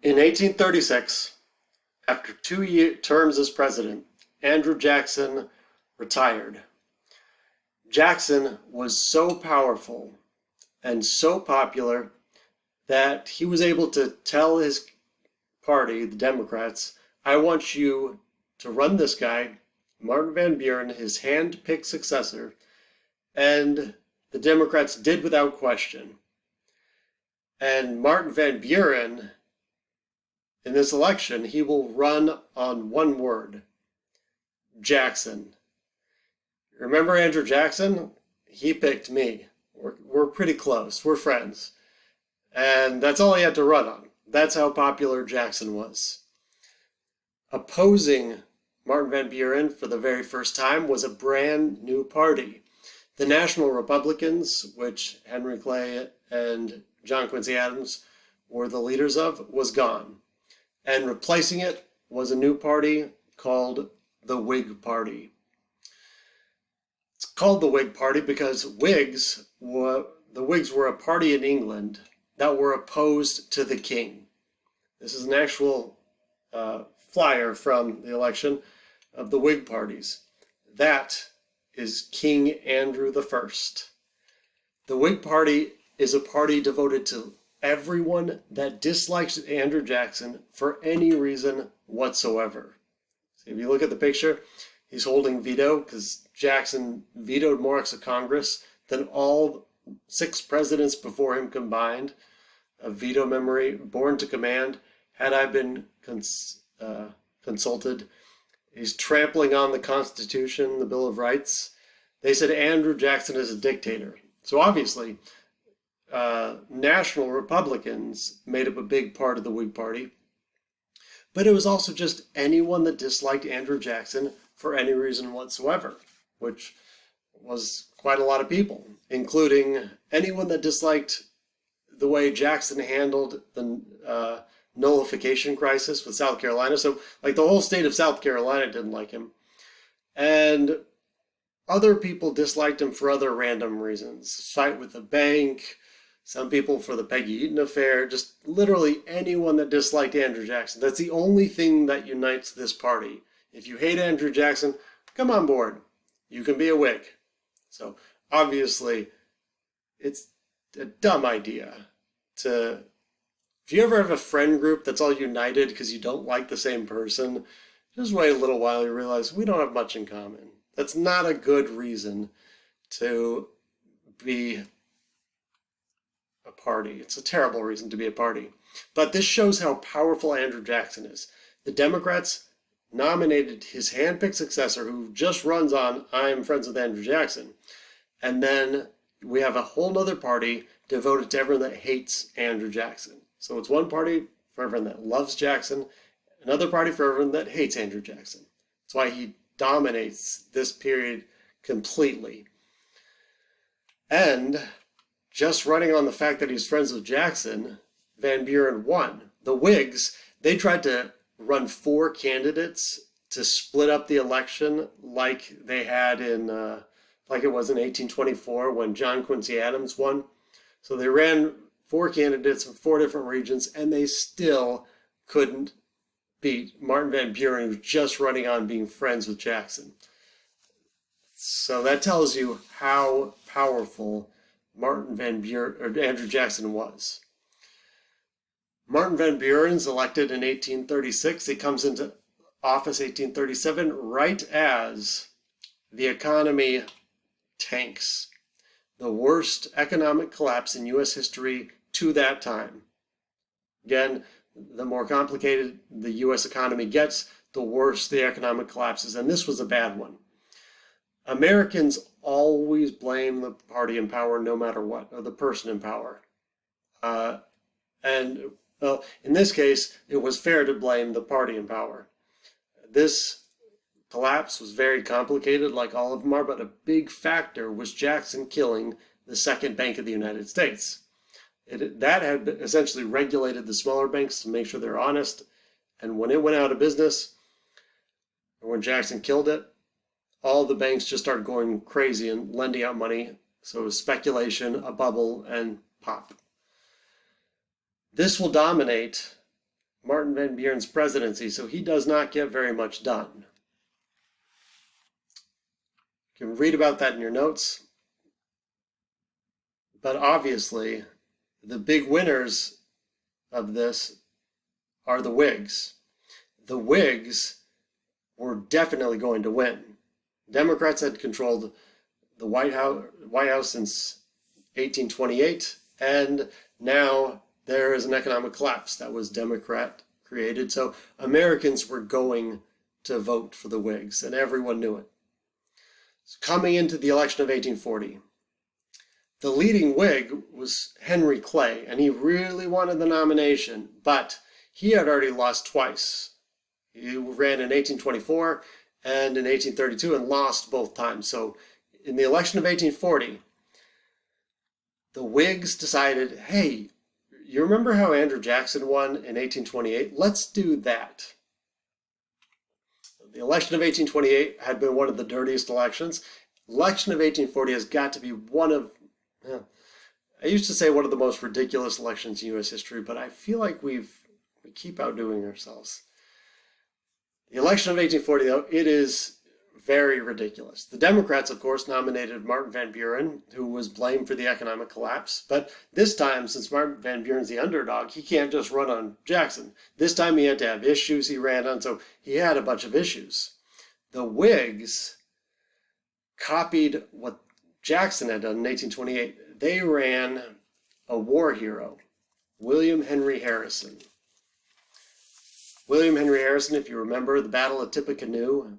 In 1836, after terms as president, Andrew Jackson retired. Jackson was so powerful and so popular that he was able to tell his party, the Democrats, I want you to run this guy, Martin Van Buren, his hand-picked successor, and the Democrats did without question. And Martin Van Buren, in this election, he will run on one word: Jackson. Remember Andrew Jackson? He picked me. We're pretty close. We're friends. And that's all he had to run on. That's how popular Jackson was. Opposing Martin Van Buren for the very first time was a brand new party. The National Republicans, which Henry Clay and John Quincy Adams were the leaders of, was gone. And replacing it was a new party called the Whig Party. It's called the Whig Party because the Whigs were a party in England that were opposed to the king. This is an actual flyer from the election of the Whig parties. That is King Andrew I. The Whig Party is a party devoted to everyone that dislikes Andrew Jackson for any reason whatsoever. So if you look at the picture, he's holding veto because Jackson vetoed more acts of Congress than all 6 presidents before him combined. A veto memory, born to command. Had I been consulted, he's trampling on the Constitution, the Bill of Rights. They said Andrew Jackson is a dictator. So obviously, national Republicans made up a big part of the Whig Party. But it was also just anyone that disliked Andrew Jackson for any reason whatsoever, which was quite a lot of people, including anyone that disliked the way Jackson handled the nullification crisis with South Carolina. So, like, the whole state of South Carolina didn't like him. And other people disliked him for other random reasons. Fight with the bank, some people for the Peggy Eaton affair, just literally anyone that disliked Andrew Jackson. That's the only thing that unites this party. If you hate Andrew Jackson, come on board. You can be a Whig. So, obviously, it's a dumb idea to... If you ever have a friend group that's all united because you don't like the same person, just wait a little while, you realize we don't have much in common. That's not a good reason to be a party. It's a terrible reason to be a party. But this shows how powerful Andrew Jackson is. The Democrats nominated his handpicked successor, who just runs on, I'm friends with Andrew Jackson. And then we have a whole other party devoted to everyone that hates Andrew Jackson. So it's one party for everyone that loves Jackson, another party for everyone that hates Andrew Jackson. That's why he dominates this period completely. And just running on the fact that he's friends with Jackson, Van Buren won. The Whigs, they tried to run 4 candidates to split up the election like they had in, like it was in 1824 when John Quincy Adams won. So they ran 4 candidates from 4 different regions, and they still couldn't beat Martin Van Buren, who was just running on being friends with Jackson. So that tells you how powerful Martin Van Buren, or Andrew Jackson, was. Martin Van Buren's elected in 1836. He comes into office 1837, right as the economy tanks. The worst economic collapse in U.S. history to that time. Again, the more complicated the U.S. economy gets, the worse the economic collapses, and this was a bad one. Americans always blame the party in power no matter what, or the person in power. And, well, in this case, it was fair to blame the party in power. This collapse was very complicated, like all of them are, but a big factor was Jackson killing the second bank of the United States. That had essentially regulated the smaller banks to make sure they're honest. And when it went out of business, or when Jackson killed it, all the banks just started going crazy and lending out money. So it was speculation, a bubble, and pop. This will dominate Martin Van Buren's presidency, so he does not get very much done. You can read about that in your notes. But obviously, the big winners of this are the Whigs. The Whigs were definitely going to win. Democrats had controlled the White House since 1828, and now there is an economic collapse that was Democrat created. So Americans were going to vote for the Whigs, and everyone knew it. So coming into the election of 1840, the leading Whig was Henry Clay, and he really wanted the nomination, but he had already lost twice. He ran in 1824 and in 1832 and lost both times. So in the election of 1840, the Whigs decided, hey, you remember how Andrew Jackson won in 1828? Let's do that. The election of 1828 had been one of the dirtiest elections. Election of 1840 has got to be one of, I used to say one of the most ridiculous elections in U.S. history, but I feel like we keep outdoing ourselves. The election of 1840, though, it is very ridiculous. The Democrats, of course, nominated Martin Van Buren, who was blamed for the economic collapse. But this time, since Martin Van Buren's the underdog, he can't just run on Jackson. This time he had to have issues he ran on, so he had a bunch of issues. The Whigs copied what Jackson had done in 1828. They ran a war hero, William Henry Harrison. William Henry Harrison, if you remember the Battle of Tippecanoe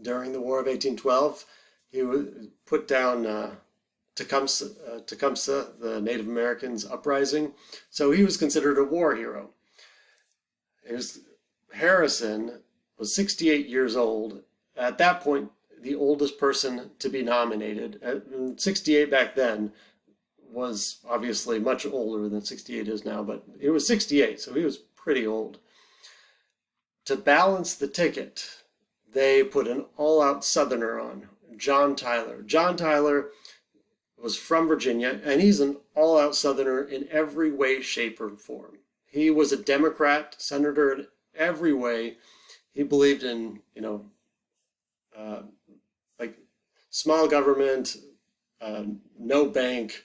during the War of 1812, he put down Tecumseh, the Native Americans uprising. So he was considered a war hero. Harrison was 68 years old. At that point, the oldest person to be nominated. 68 back then was obviously much older than 68 is now, but it was 68, so he was pretty old. To balance the ticket, they put an all-out Southerner on, John Tyler. John Tyler was from Virginia, and he's an all-out Southerner in every way, shape, or form. He was a Democrat senator in every way. He believed in, like small government, no bank,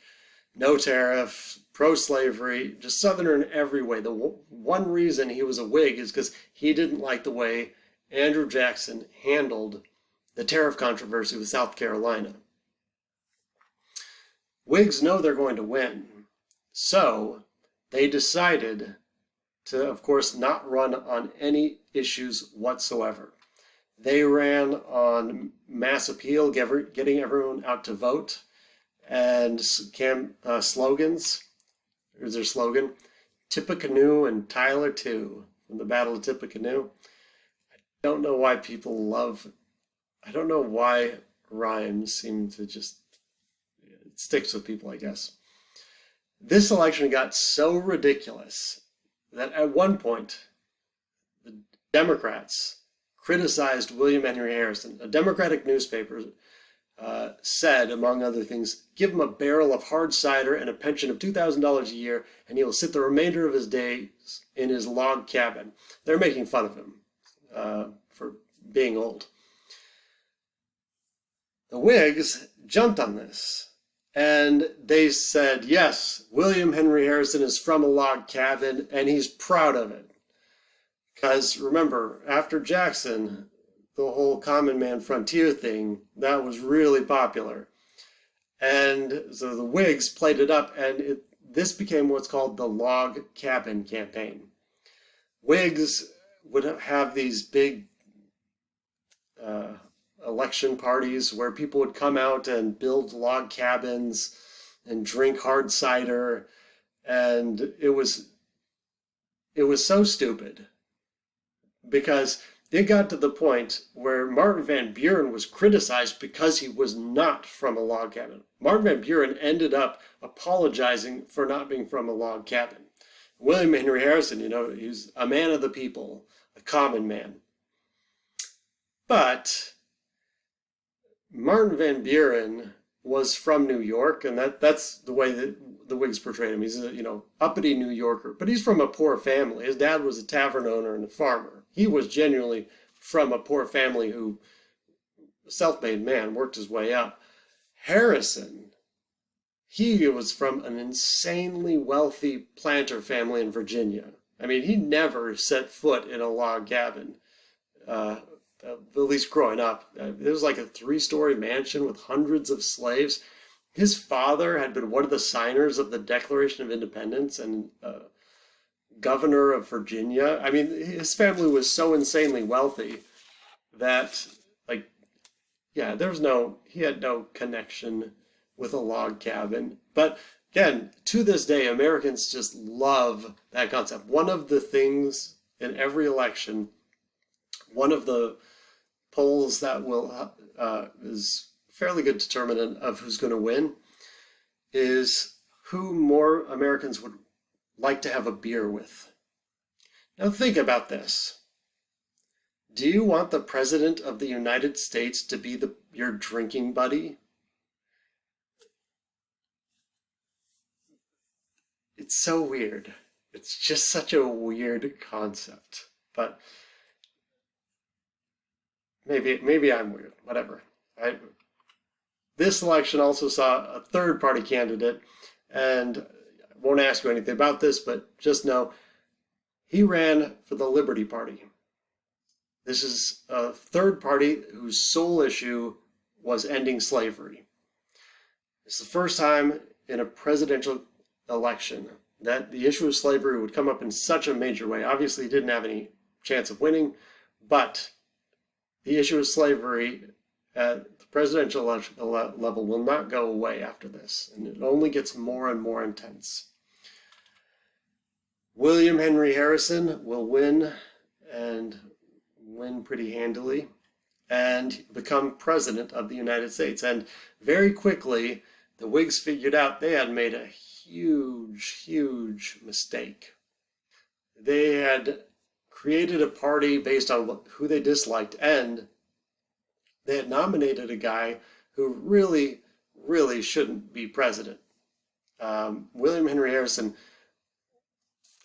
no tariff, pro-slavery, just Southerner in every way. The one reason he was a Whig is because he didn't like the way Andrew Jackson handled the tariff controversy with South Carolina. Whigs know they're going to win, so they decided to, of course, not run on any issues whatsoever. They ran on mass appeal, getting everyone out to vote, and slogans. Here's their slogan: Tippecanoe and Tyler too, from the Battle of Tippecanoe. I don't know why rhymes seem to just, it sticks with people, I guess. This election got so ridiculous that at one point, the Democrats criticized William Henry Harrison. A Democratic newspaper said, among other things, give him a barrel of hard cider and a pension of $2,000 a year, and he will sit the remainder of his days in his log cabin. They're making fun of him for being old. The Whigs jumped on this, and they said, yes, William Henry Harrison is from a log cabin, and he's proud of it. Because remember, after Jackson, the whole common man frontier thing, that was really popular. And so the Whigs played it up, and this became what's called the log cabin campaign. Whigs would have these big election parties where people would come out and build log cabins and drink hard cider, and it was so stupid because it got to the point where Martin Van Buren was criticized because he was not from a log cabin. Martin Van Buren ended up apologizing for not being from a log cabin. William Henry Harrison, he was a man of the people, a common man. But Martin Van Buren was from New York, and that's the way that the Whigs portrayed him. He's a, uppity New Yorker, but he's from a poor family. His dad was a tavern owner and a farmer. He was genuinely from a poor family who, self-made man, worked his way up. Harrison, he was from an insanely wealthy planter family in Virginia. I mean, he never set foot in a log cabin, at least growing up. It was like a 3-story mansion with hundreds of slaves. His father had been one of the signers of the Declaration of Independence and governor of Virginia. I mean, his family was so insanely wealthy that, like, yeah, he had no connection with a log cabin. But again, to this day, Americans just love that concept. One of the things in every election, one of the polls that will is fairly good determinant of who's going to win is who more Americans would like to have a beer with. Now think about this. Do you want the President of the United States to be your drinking buddy? It's so weird. It's just such a weird concept. But maybe I'm weird. Whatever. This election also saw a third-party candidate, and I won't ask you anything about this, but just know he ran for the Liberty Party. This is a third party whose sole issue was ending slavery. It's the first time in a presidential election that the issue of slavery would come up in such a major way. Obviously, he didn't have any chance of winning, but the issue of slavery at the presidential level will not go away after this, and it only gets more and more intense. William Henry Harrison will win, and win pretty handily, and become president of the United States. And very quickly, the Whigs figured out they had made a huge mistake. They had created a party based on who they disliked, and they had nominated a guy who really shouldn't be president. William Henry Harrison,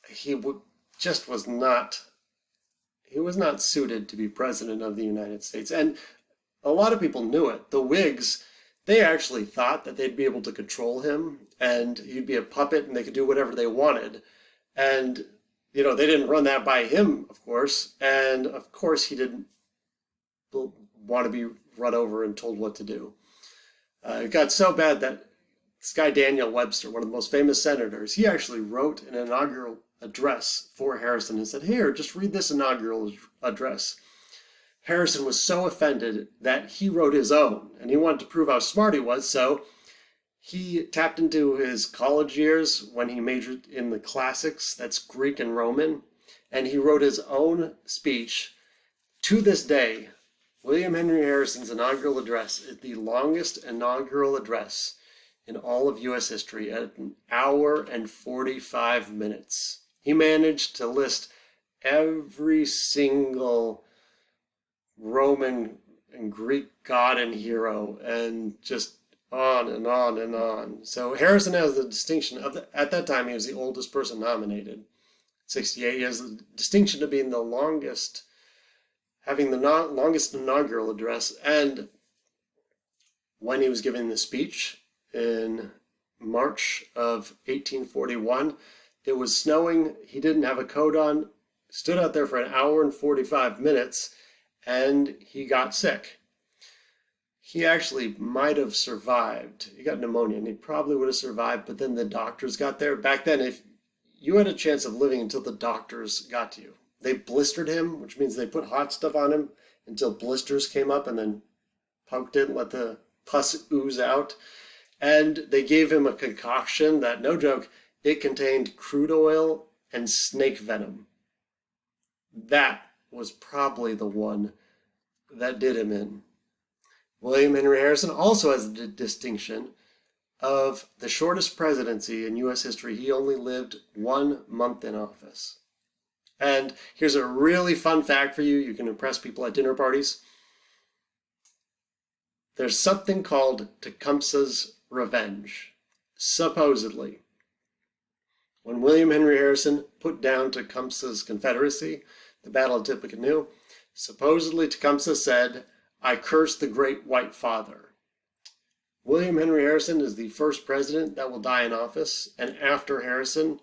he was not suited to be president of the United States. And a lot of people knew it. The Whigs, they actually thought that they'd be able to control him and he'd be a puppet and they could do whatever they wanted. And, they didn't run that by him, of course. And of course he didn't want to be run over and told what to do. It got so bad that this guy Daniel Webster, one of the most famous senators, he actually wrote an inaugural address for Harrison and said, "Here, just read this inaugural address." Harrison was so offended that he wrote his own, and he wanted to prove how smart he was, so he tapped into his college years when he majored in the classics, that's Greek and Roman, and he wrote his own speech. To this day, William Henry Harrison's inaugural address is the longest inaugural address in all of U.S. history at 1 hour and 45 minutes. He managed to list every single Roman and Greek god and hero, and just on and on and on. So Harrison has the distinction of, at that time, he was the oldest person nominated, 68. He has the distinction of being the longest, having the longest inaugural address. And when he was giving the speech in March of 1841, it was snowing. He didn't have a coat on, stood out there for 1 hour and 45 minutes, and he got sick. He actually might have survived. He got pneumonia, and he probably would have survived, but then the doctors got there. Back then, if you had a chance of living until the doctors got to you. They blistered him, which means they put hot stuff on him until blisters came up and then poked it and let the pus ooze out. And they gave him a concoction that, no joke, it contained crude oil and snake venom. That was probably the one that did him in. William Henry Harrison also has the distinction of the shortest presidency in U.S. history. He only lived 1 month in office. And here's a really fun fact for you. You can impress people at dinner parties. There's something called Tecumseh's Revenge. Supposedly, when William Henry Harrison put down Tecumseh's Confederacy, the Battle of Tippecanoe, supposedly Tecumseh said, "I curse the great white father." William Henry Harrison is the first president that will die in office, and after Harrison,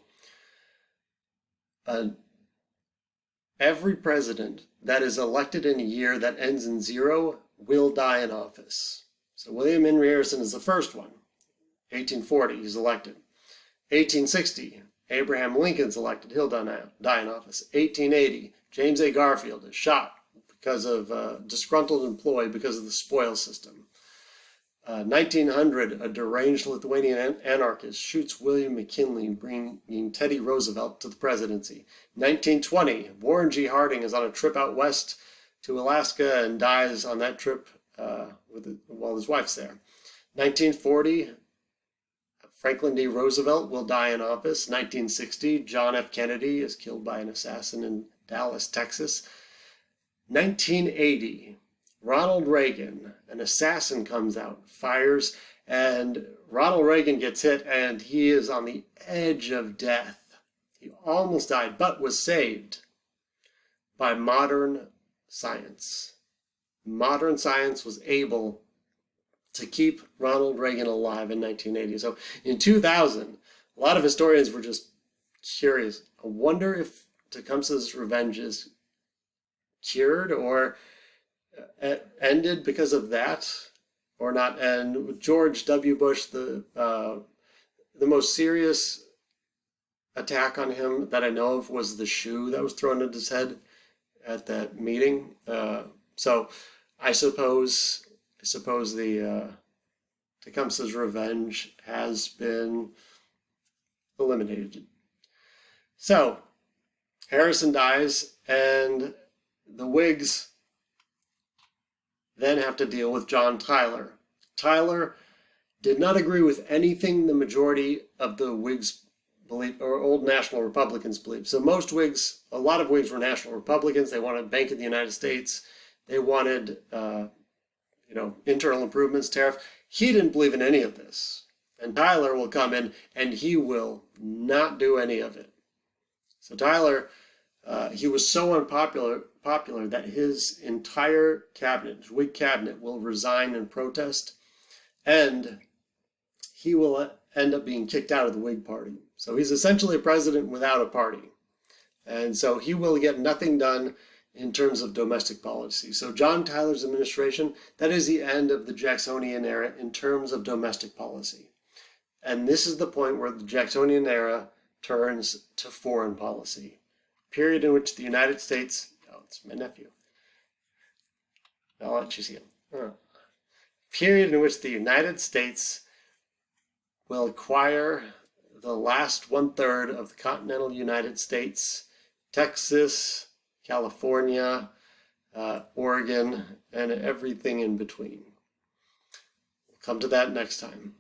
every president that is elected in a year that ends in 0 will die in office. So William Henry Harrison is the first one. 1840, he's elected. 1860, Abraham Lincoln's elected. He'll die in office. 1880, James A. Garfield is shot because of disgruntled employee because of the spoils system. 1900, a deranged Lithuanian anarchist shoots William McKinley, bringing Teddy Roosevelt to the presidency. 1920, Warren G. Harding is on a trip out west to Alaska and dies on that trip while his wife's there. 1940, Franklin D. Roosevelt will die in office. 1960, John F. Kennedy is killed by an assassin in Dallas, Texas. 1980, Ronald Reagan, an assassin comes out, fires, and Ronald Reagan gets hit, and he is on the edge of death. He almost died, but was saved by modern science. Modern science was able to keep Ronald Reagan alive in 1980. So in 2000, a lot of historians were just curious. I wonder if Tecumseh's revenge is cured or ended because of that or not. And with George W. Bush, the most serious attack on him that I know of was the shoe that was thrown at his head at that meeting. So I suppose the Tecumseh's revenge has been eliminated. So Harrison dies, and the Whigs then have to deal with John Tyler. Tyler did not agree with anything the majority of the Whigs believe, or old National Republicans believe. So most Whigs, a lot of Whigs were National Republicans. They wanted Bank of the United States. They wanted, internal improvements, tariff. He didn't believe in any of this. And Tyler will come in, and he will not do any of it. So Tyler, he was so unpopular that his entire cabinet, his Whig cabinet, will resign in protest, and he will end up being kicked out of the Whig Party. So he's essentially a president without a party. And so he will get nothing done in terms of domestic policy. So John Tyler's administration, that is the end of the Jacksonian era in terms of domestic policy. And this is the point where the Jacksonian era turns to foreign policy. Period in which the United States, it's my nephew. I'll let you see him. Period in which the United States will acquire the last 1/3 of the continental United States, Texas, California, Oregon, and everything in between. We'll come to that next time.